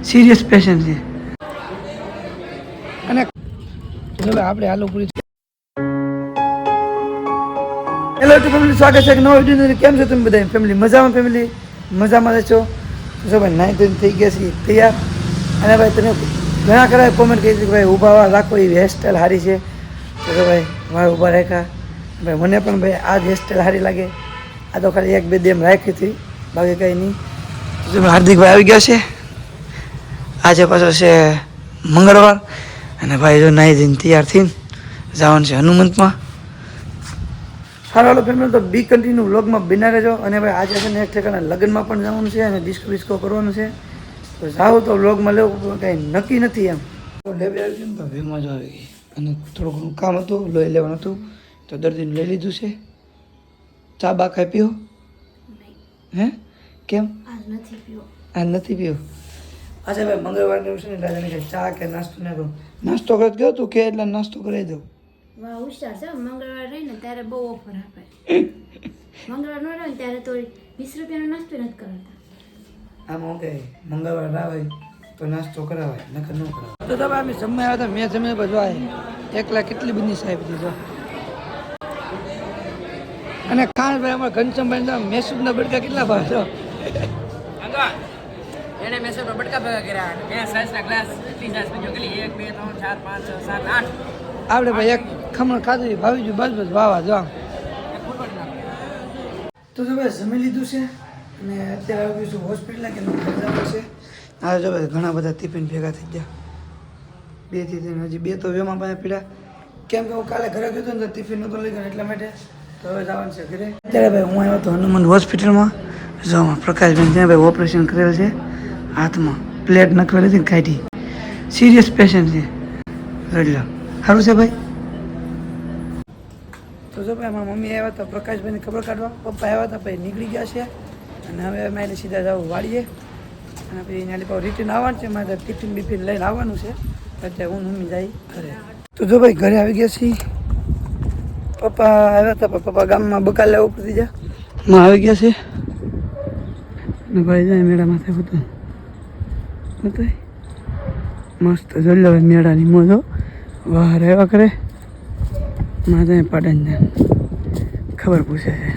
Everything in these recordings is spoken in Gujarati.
સિરિયસ પેશન્ટ છે. અને ચલો આપણે હાલો પૂરી. હેલો ટુ ફેમિલી, સ્વાગત છે એક નવો વિડીયો. કેમ છો તમે બધા ફેમિલી? મજામાં? ફેમિલી મજામાં છો? તો ભાઈ નાઈ ધોઈને થઈ ગયા છીએ તૈયાર. અને ભાઈ તમે ઘણા ખરા કોમેન્ટ કરી કે ભાઈ ઊભા રાખો, એવી હેરસ્ટાઈલ સારી છે. તો ભાઈ વાળ ઊભા રાખ્યા. ભાઈ મને પણ ભાઈ આ જ હેરસ્ટાઈલ સારી લાગે. આ તો ખાલી 1-2 દેમ રાખી હતી, બાકી કંઈ નહીં. તો હાર્દિકભાઈ આવી ગયા છે. આજે પાછો છે મંગળવાર. અને ભાઈ જો નાઈ ધોઈને તૈયાર થઈને જવાનું છે હનુમંતમાં. હાલો ફેમિલી, તો બી કન્ટિન્યુ વ્લોગમાં બિના રહેજો. અને ભાઈ આજે છે ને એક ઠેકાના લગ્નમાં પણ જવાનું છે અને ડિસ્કો કરવાનું છે. તો જાઓ તો વ્લોગમાં લેવું કાંઈ નક્કી નથી એમ. તો લેવી આવી ગયું ને તો ભીમાં જ આવી ગઈ. અને થોડું ઘણું કામ હતું, લોહી લેવાનું હતું, તો દર્દીને લઈ લીધું છે. ચા બા કાંઈ પીવો? હે કેમ આજ નથી પીવો? આજે ભાઈ મંગળવારનું છે ને રાજાને કે ચા કે નાસ્તો ના કરું. નાસ્તો કરત ગયો તું કે એટલે નાસ્તો કરાવી દઉં. વાહ હોશિયાર છે. મંગળવાર રહે ને ત્યારે બહુ ઓફર આપે. મંગળવાર ન રહે ને ત્યારે તો 20 રૂપિયાનો નાસ્તો નથી કરાવતા. આમાં કે મંગળવાર ના હોય તો નાસ્તો કરાવાય, નકર ન કરાવાય. તો તમે અમે જમવા આવ્યા હતા, મેં જમે બધું એકલા કેટલી બધી સાહેબ દીધો. અને ખાણ ભાઈ અમારા ઘનશ્યામભાઈ મેસૂદના બટકા કેટલા ભાવ છો? એને મેસેજ બટકા ભેગા કર્યા. મેં સાઈઝના ગ્લાસ એટલી સાઈઝ પીજો કેટલી 1 2 3 4 5 6 7 8. આપણે ભાઈ એક ખમણ ખાધું ભાવી ગયું, બસ બસ વાવા જો. તો ભાઈ જમી લીધું છે અને અત્યારે આવી ગયું છું હોસ્પિટલ કે જવાનું છે. હા જો ભાઈ ઘણા બધા ટિફિન ભેગા થઈ ગયા, 2 થી 3 હજી 2 તો વેમાં પાસે પીડા. કેમ કે હું કાલે ઘરે ગયો હતો ને તો ટિફિન નહોતો લઈ ગયો એટલા માટે. તો હવે જવાનું છે ઘરે. અત્યારે ભાઈ હું આવ્યો હતો હનુમાન હોસ્પિટલમાં. જો પ્રકાશભાઈ ત્યાં ભાઈ ઓપરેશન કરેલ છે હાથમાં, પ્લેટ નખવેલી હતી ને કાઢી. સિરિયસ પેશન્ટ છે, જોઈ લો. સારું છે ભાઈ? તો જો ભાઈ મારા મમ્મી આવ્યા હતા પ્રકાશભાઈની ખબર કાઢવા, પપ્પા આવ્યા હતા ભાઈ નીકળી ગયા છે. અને હવે અમારે સીધા જવું વાળીએ. અને પછી એના લીધે રિટર્ન આવવાનું છે, મારે ટિફિન બિફિન લઈને આવવાનું છે. અત્યારે હું મમ્મી જાય ઘરે. તો જો ભાઈ ઘરે આવી ગયા છીએ. પપ્પા આવ્યા હતા, પપ્પા ગામમાં બકાલ લેવા ઉપરથી જા માં આવી ગયા છે. ને ભાઈ જાય મેળા માથે હતું મસ્ત જોઈ લો મેળાની મોજો બહાર આવ્યા કરે. મારે પાડાને ખબર પૂછે છે.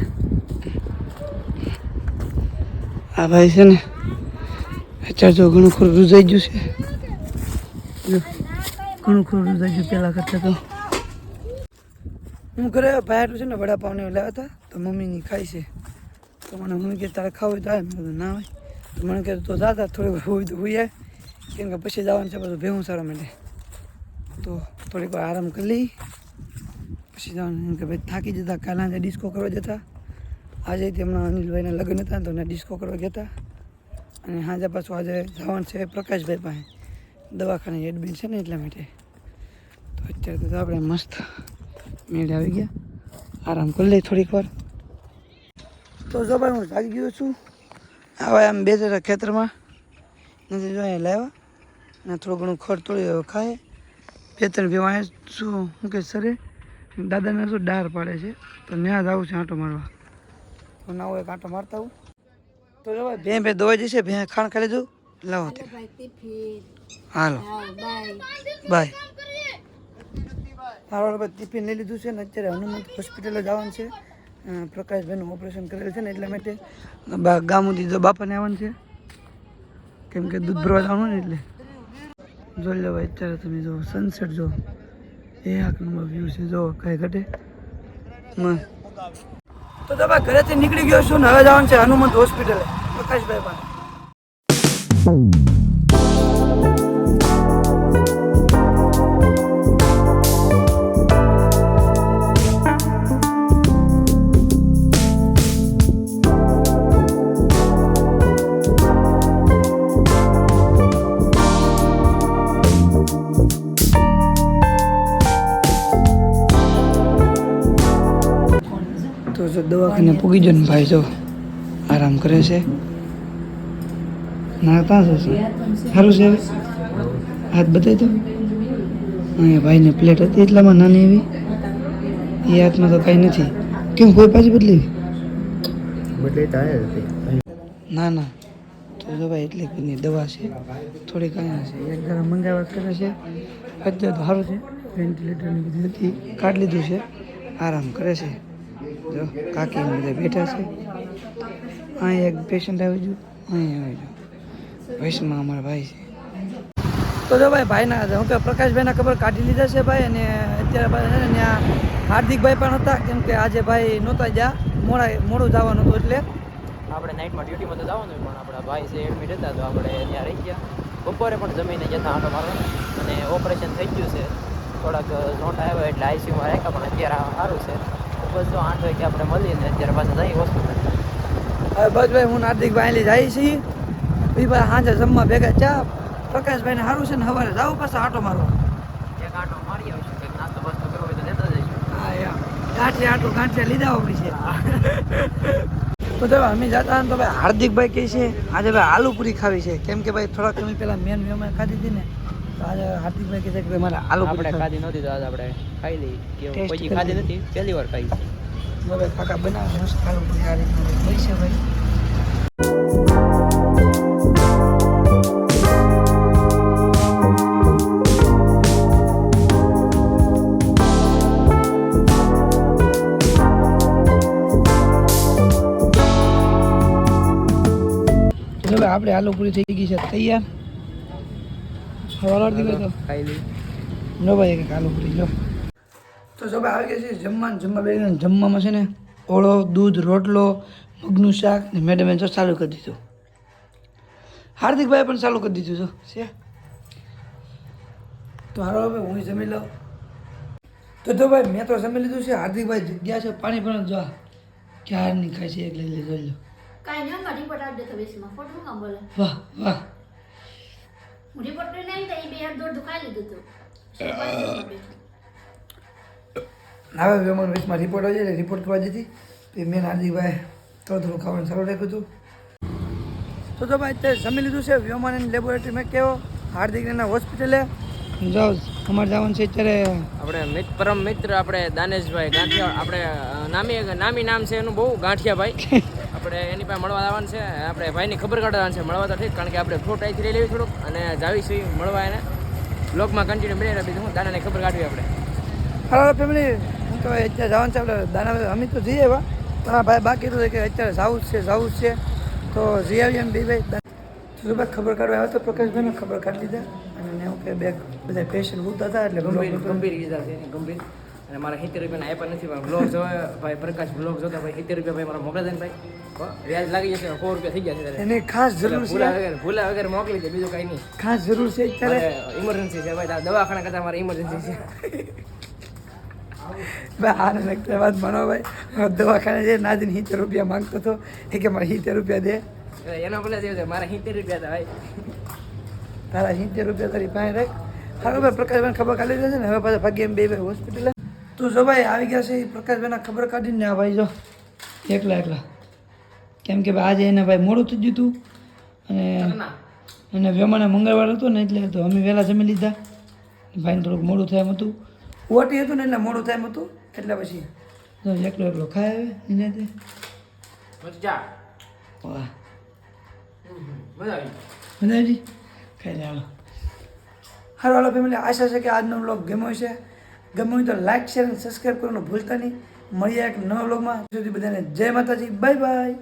આ ભાઈ છે ને અત્યારે જો ઘણું ખરું રૂજાઈ ગયું છે. ઘણું ખરું રૂજાઈ ગયું પહેલાં કરતાં. તો હું ઘરે બહાર છે ને વડાપાવને લાવ્યા હતા, તો મમ્મીની ખાઈ છે. તો મને મમ્મી કે તારે ખાવું હોય તો આવે. મેં ના હોય તો મને કહેતું તો જાતા થોડીક હોય તો હોઈ આવે, કેમ કે પછી જવાનું છે બધું ભેગું સારા માટે. તો થોડીક વાર આરામ કરી લઈ પછી જવાનું. એમ કે ભાઈ થાકી જતા, કાલે આજે ડિસ્કો કરવા જતા. આજે તેમના અનિલભાઈના લગ્ન હતા તો એને ડિસ્કો કરવા ગયા હતા. અને સાંજે પાછું આજે જવાનું છે પ્રકાશભાઈ પાસે, દવાખાને એડમિટ છે ને એટલા માટે. તો અત્યારે તો આપણે મસ્ત મેળે આવી ગયા, આરામ કરી લઈએ થોડીક વાર. તો જો ભાઈ હું જાગી ગયો છું. આવા આમ બે જરા ખેતરમાં નથી જો અહીંયા લાવ્યા અને થોડું ઘણું ખડ તોડી ખાય. 2-3 ભેવા શું કે સરે દાદાને શું ડાર પાડે છે, તો ત્યાં જ આવું છે આંટો મારવા. તો ના હોય આંટો મારતા આવું. તો જો ભાઈ ભે દોવાઈ જશે, ભે ખાણ ખાઈ લીધું. લાવો હાલો બાય. હાલો ભાઈ ટિફિન લઈ લીધું છે ને અત્યારે હનુમંત હોસ્પિટલે જવાનું છે. પ્રકાશભાઈનું ઓપરેશન કરેલ છે ને એટલા માટે ગામ સુધી બાપાને આવવાનું છે, કેમ કે દૂધ ભરવા જવાનું ને એટલે. જોઈ લો ભાઈ અત્યારે તમે જો સનસેટ જો 1 નંબર વ્યૂ છે, જો કાંઈ ઘટે. તો ભાઈ ઘરેથી નીકળી ગયો છું ને હવે જવાનું છે હનુમંત હોસ્પિટલે પ્રકાશભાઈ પાસે. તો જો દવાખાને પૂગી જો ને ભાઈ જો આરામ કરે છે. ના ત્યાં છે સારું છે. હવે હાથ બતાવી દો. અહીંયા ભાઈને પ્લેટ હતી એટલામાં નાની એવી, એ હાથમાં તો કાંઈ નથી. કેમ કોઈ પાછી બદલી? ના ના, તો તો જો ભાઈ એટલી બધી દવા છે થોડી કાંઈ છે એક જણા મંગાવવા કરે છે અત્યારે તો સારું છે વેન્ટિલેટરની બધી હતી કાઢી લીધું છે આરામ કરે છે જો કાકી બધા બેઠા છે અહીં એક પેશન્ટ આવી ગયું અહીં આવી ગયું વૈષ્ણમાં અમારા ભાઈ છે તો જો ભાઈ ભાઈના હું કે પ્રકાશભાઈના ખબર કાઢી લીધા છે ભાઈ અને અત્યારે ભાઈ છે ને ત્યાં હાર્દિકભાઈ પણ હતા કેમ કે આજે ભાઈ નહોતા ગયા મોડું જવાનું હતું એટલે આપણે નાઇટમાં ડ્યુટીમાં તો જવાનું પણ આપણા ભાઈ છે એડમિટ હતા તો આપણે ત્યાં રહી ગયા બપોરે પણ જમીને જતા આંટો મારવાનો અને ઓપરેશન થઈ ગયું છે થોડાક નોટ આવ્યો એટલે આઈસીયુમાં રાખ્યા પણ અત્યારે સારું છે બસ તો 8 વાગે આપણે મળીને અત્યારે પાછા જઈએ હોસ્પિટલ હવે બસ ભાઈ હું હાર્દિકભાઈ લઈ જાય છીએ એ ભાઈ સાંજે જમવા ભેગા ચા પ્રકાશભાઈને સારું છે ને સવારે જાવ પાછા આંટો મારવા એક આંટો મારી આવશું કંઈક નાસ્તો બાસ્તો કરવો હોય તો લેતા જઈશું હા યાર ગાંઠિયા લીધા આપણી છે તો જો અમે જતા હતા તો ભાઈ હાર્દિકભાઈ કહે છે આજે ભાઈ આલુ પૂરી ખાવી છે કેમ કે ભાઈ થોડાક સમય પહેલાં મેન મહેમાન ખાધી હતી ને તો આજે હાર્દિકભાઈ કહે છે કે ભાઈ મારે આલુ પૂરી આપણે ખાવી. ખાધી નહોતી તો આજે આપણે ખાઈ લઈ Taste પછી કરી ખાધી લઈએ. નથી પહેલી વાર ખાઈ તો ભાઈ કાકા બનાવે મસ્ત આલુ પૂરી આ રીતના હોય છે ભાઈ તો ભાઈ આપણે આલુ પૂરી થઈ ગઈ છે તૈયાર હવાલો દીધો તો ખાઈ લઈ નો ભાઈ એક આલુ પૂરી લો તો જો ભાઈ આવી ગયા છે જમવા બેસીને જમવામાં છે ને ઓળો દૂધ રોટલો મગનું શાક ને મેડમે જો ચાલુ કરી દીધું હાર્દિકભાઈ પણ ચાલુ કરી દીધું છે તો હારો હવે હું જમી લઉં તો જો ભાઈ મેં તો જમી લીધું છે હાર્દિકભાઈ ગયા છે પાણી પણ જો ક્યારની ખાય છે એક લઈ લે જોઈ લો કાંઈ નહીં અમારે રિપોર્ટ આપી દેતો બેસમાં ખોટું કામ બોલે વાહ વાહ હું રિપોર્ટ લઈને આવી તો એ 2 હાથ દોઢ ખાઈ લીધું હતું હવે વેમન વીસમાં રિપોર્ટ આવી જાય રિપોર્ટ કરવા જતી તો મેં હાર્દિકભાઈ થોડું ખાવાનું સારું રાખ્યું હતું તો ભાઈ અત્યારે જમી લીધું છે વ્યોમાની લેબોરેટરીમાં કેવો હાર્દિકના હોસ્પિટલે જાઓ અમારે જવાનું છે અત્યારે આપણે પરમ મિત્ર આપણે દાનેશભાઈ ગાંઠિયા આપણે નામી નામ છે એનું બહુ ગાંઠિયાભાઈ આપણે એની પાસે મળવા આવવાનું છે આપણે ભાઈની ખબર કાઢવાનું છે મળવા તો ઠીક કારણ કે આપણે ફ્રૂટ અહીંથી લઈ લેવી થોડુંક અને જાવી છીએ મળવા એને બ્લોગમાં કન્ટિન્યુ બની રહે બીજું હું દાનાને ખબર કાઢવી આપણે હાલો ફેમિલી હું તો અત્યારે જવાનું છે આપણે દાના અમે તો જઈએ એવા પણ આ ભાઈ બાકી તો કે અત્યારે જવું જ છે તો જઈ આવીએ એમ બે ભાઈ તો ભાઈ ખબર કાઢવા આવ્યો તો પ્રકાશભાઈને ખબર કાઢી લીધા અને એવું કે બે બધા પેશન્ટ ઉઠતા હતા એટલે ગંભીર ઈજા છે એની ગંભીર અને મારા 70 રૂપિયાના આપ્યા નથી પણ બ્લોગ જોવે ભાઈ પ્રકાશ બ્લોગ જોતા ભાઈ 70 રૂપિયા ભાઈ મારા મોકલા દે ને ભાઈ વ્યાજ લાગી જશે 100 રૂપિયા થઈ ગયા છે એની ખાસ જરૂર છે ભૂલા વગર મોકલી દે બીજું કાંઈ નહીં ખાસ જરૂર છે અત્યારે ઇમરજન્સી છે ભાઈ દવાખાના કરતા મારે ઇમરજન્સી છે ભાઈ આને લગતા વાત માનો ભાઈ દવાખાને જે નાદીને 70 રૂપિયા માંગતો હતો એ કે મારે 70 રૂપિયા દે એનો પેલા જેવું છે મારા 70 રૂપિયા હતા ભાઈ તારા 70 રૂપિયા તારી પાસે રાખ હા ભાઈ પ્રકાશભાઈને ખબર કાઢી દીધી છે ને હવે પાછા ભાગ્ય એમ બે હોસ્પિટલે તો જો ભાઈ આવી ગયા છે એ પ્રકાશભાઈના ખબર કાઢીને આ ભાઈ જો એકલા કેમ કે ભાઈ આજે એને ભાઈ મોડું થઈ ગયું હતું અને વેમાને મંગળવાર હતો ને એટલે તો અમે વહેલા જમી લીધા ભાઈને થોડુંક મોડું થાય એમ હતું ઓટી હતું ને એટલે મોડું થાય એમ હતું એટલે પછી જો એકલો ખાય આવે એને તે મજા વાહ મજા આવી મજાજી ખાઈ લે હાલો હાલો ફેમિલી આશા છે કે આજનો વ્લોગ ગમ્યો છે ગમ્યો હોય તો લાઈક શેર અને સબસ્ક્રાઈબ કરવાનું ભૂલતા નહીં મળીએ એક નવા વ્લોગમાં સુધી બધાને જય માતાજી બાય બાય